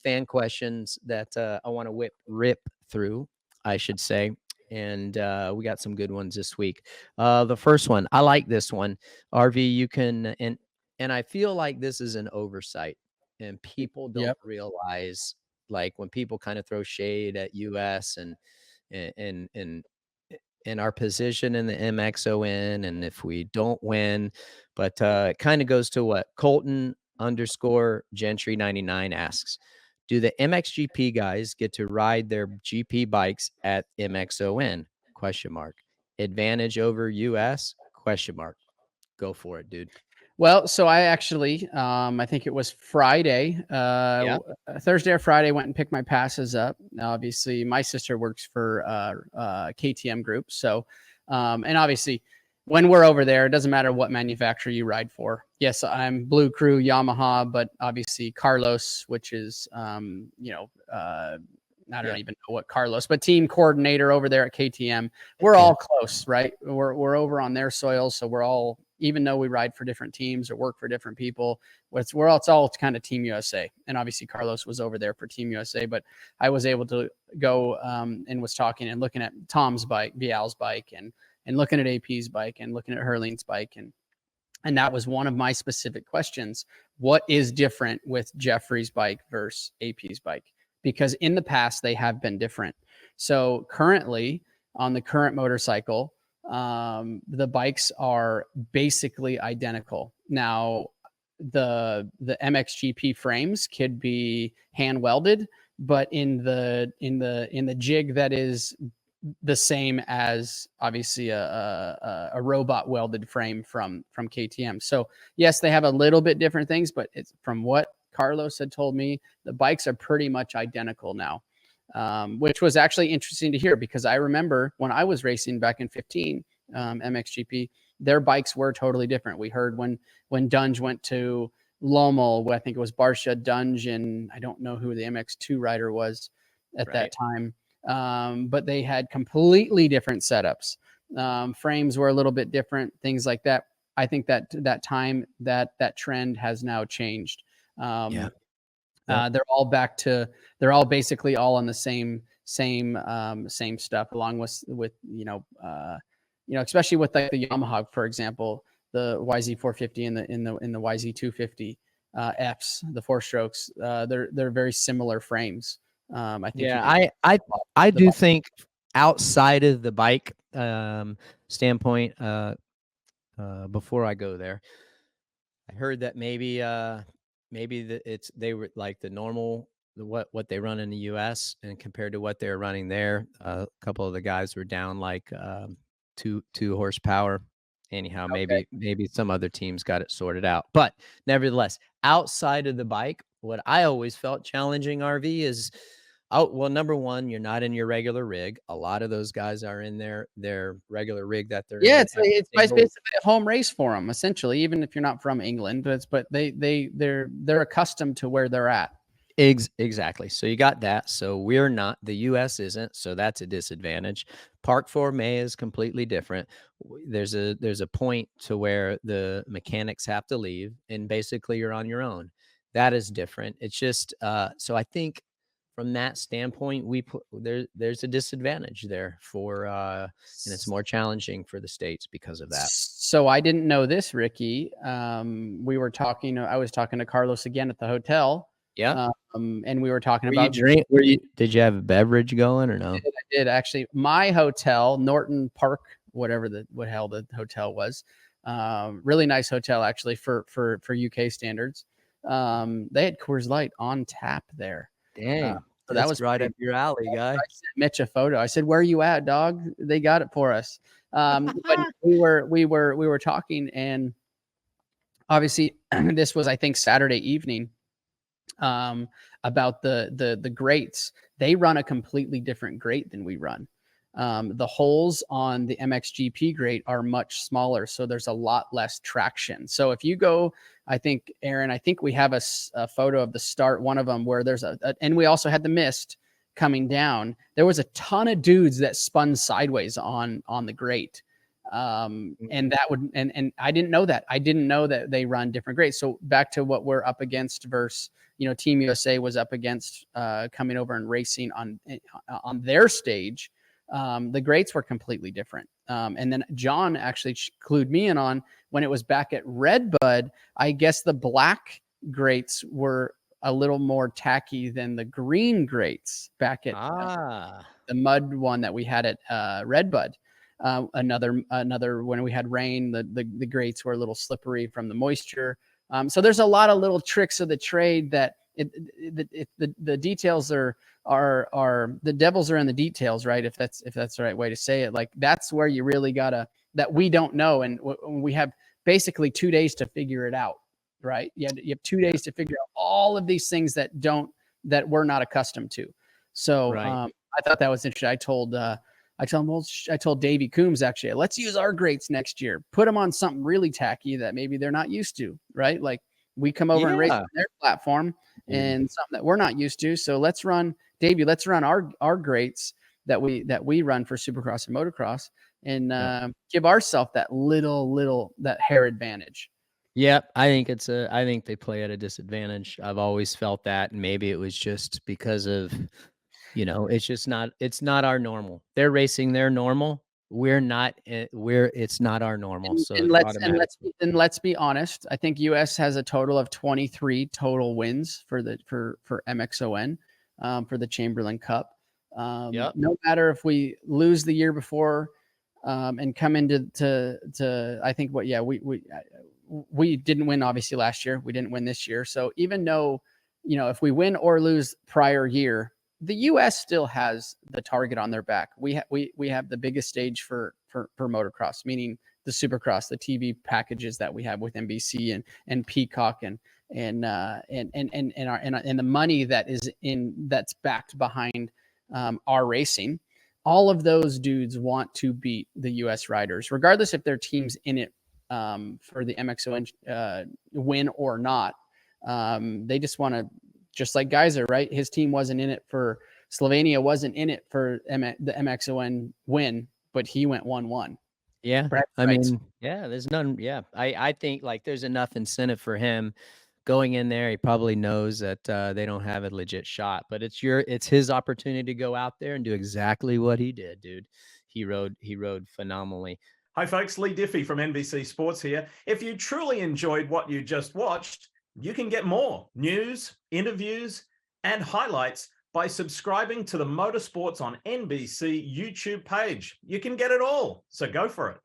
fan questions that I want to rip through, I should say. And we got some good ones this week. The first one, I like this one. RV, you can, and I feel like this is an oversight, and people don't realize, like, when people kind of throw shade at US and our position in the MXON, and if we don't win, but it kind of goes to what Colton _ Gentry 99 asks. Do the MXGP guys get to ride their GP bikes at MXON? Question mark. Advantage over US? Question mark. Go for it, dude. Well, so I actually, I think it was Friday, Thursday or Friday, went and picked my passes up. Obviously, my sister works for KTM Group. So, and obviously, when we're over there, it doesn't matter what manufacturer you ride for. Yes, I'm Blue Crew, Yamaha, but obviously Carlos, which is, I don't even know what Carlos, but team coordinator over there at KTM. We're all close, right? We're over on their soil, so we're all, even though we ride for different teams or work for different people, it's all kind of Team USA. And obviously Carlos was over there for Team USA, but I was able to go and was talking and looking at Tom's bike, Vial's bike, and looking at AP's bike and looking at Hurling's bike. And that was one of my specific questions. What is different with Jeffrey's bike versus AP's bike? Because in the past, they have been different. So currently, on the current motorcycle, the bikes are basically identical. Now, the MXGP frames could be hand welded, but in the jig that is the same as obviously a robot welded frame from KTM. So yes, they have a little bit different things, but it's from what Carlos had told me, the bikes are pretty much identical now. Which was actually interesting to hear, because I remember when I was racing back in 15, MXGP, their bikes were totally different. We heard when Dunge went to Lommel, I think it was Barsha, Dunge, and I don't know who the MX2 rider was at that time. But they had completely different setups. Frames were a little bit different, things like that. I think that trend has now changed. They're all basically all on the same stuff, along with especially with like the Yamaha, for example, the YZ450 and the YZ250 Fs, the 4-strokes. They're very similar frames. I think. I do think outside of the bike standpoint, before I go there, I heard that maybe they were like the normal, what they run in the US, and compared to what they're running there, a couple of the guys were down like 2 horsepower. Anyhow, maybe some other teams got it sorted out. But nevertheless, outside of the bike, what I always felt challenging, RV, is number one, you're not in your regular rig. A lot of those guys are in their regular rig that they're in. It's basically a home race for them, essentially, even if you're not from England. But they're accustomed to where they're at. Exactly. So you got that. So we're not, the US isn't, so that's a disadvantage. Park Forme is completely different. There's a point to where the mechanics have to leave, and basically you're on your own. That is different. It's just so I think from that standpoint, there's a didisadvantage there for and it's more challenging for the States because of that. So I didn't know this, Ricky. I was talking to Carlos again at the hotel. Yeah. And we were talking about did you have a beverage going or no? I did actually. My hotel, Norton Park, whatever the hotel was, really nice hotel actually for UK standards. They had Coors Light on tap there. Dang. So that was right up your alley, guy. I sent Mitch a photo. I said, "Where are you at, dog? They got it for us." But we were talking, and obviously this was, I think, Saturday evening. About the grates. They run a completely different grate than we run. The holes on the MXGP grate are much smaller, so there's a lot less traction. So if you go, I think, Aaron, we have a photo of the start, one of them where there's and we also had the mist coming down. There was a ton of dudes that spun sideways on the grate. And that would, and I didn't know that. I didn't know that they run different grades. So back to what we're up against versus, Team USA was up against coming over and racing on their stage. The grates were completely different. And then John actually clued me in on when it was back at Redbud, I guess the black grates were a little more tacky than the green grates back at the mud one that we had at Redbud. Another when we had rain, the grates were a little slippery from the moisture. So there's a lot of little tricks of the trade that the details are the devils are in the details, right? If that's the right way to say it. Like that's where you really gotta, that we don't know, and we have basically 2 days to figure it out, right? You have 2 days to figure out all of these things that we're not accustomed to. So I thought that was interesting. I told Davey Coombs, actually, let's use our grates next year. Put them on something really tacky that maybe they're not used to, right? Like we come over and race on their platform and something that we're not used to. So let's run our grates that we run for Supercross and Motocross, and give ourselves that that hair advantage. Yeah, I think they play at a disadvantage. I've always felt that, and maybe it was just because of, it's not our normal. They're racing their normal. We're not. It's not our normal. Let's be honest. I think US has a total of 23 total wins for MXON, for the Chamberlain Cup. No matter if we lose the year before, and come into I think we didn't win obviously last year. We didn't win this year. So even though, if we win or lose prior year, the US still has the target on their back. We have the biggest stage for motocross, meaning the Supercross, the TV packages that we have with NBC and Peacock and the money that's backed behind our racing. All of those dudes want to beat the US riders, regardless if their team's in it for the MXON win or not. They just want to, just like Geyser, right? His team wasn't in it for Slovenia, wasn't in it for the MXON win, but he went 1-1. Yeah. There's none. Yeah. I think like there's enough incentive for him going in there. He probably knows that they don't have a legit shot, but it's his opportunity to go out there and do exactly what he did, dude. He rode phenomenally. Hi folks, Lee Diffie from NBC Sports here. If you truly enjoyed what you just watched, you can get more news, interviews, and highlights by subscribing to the Motorsports on NBC YouTube page. You can get it all, so go for it.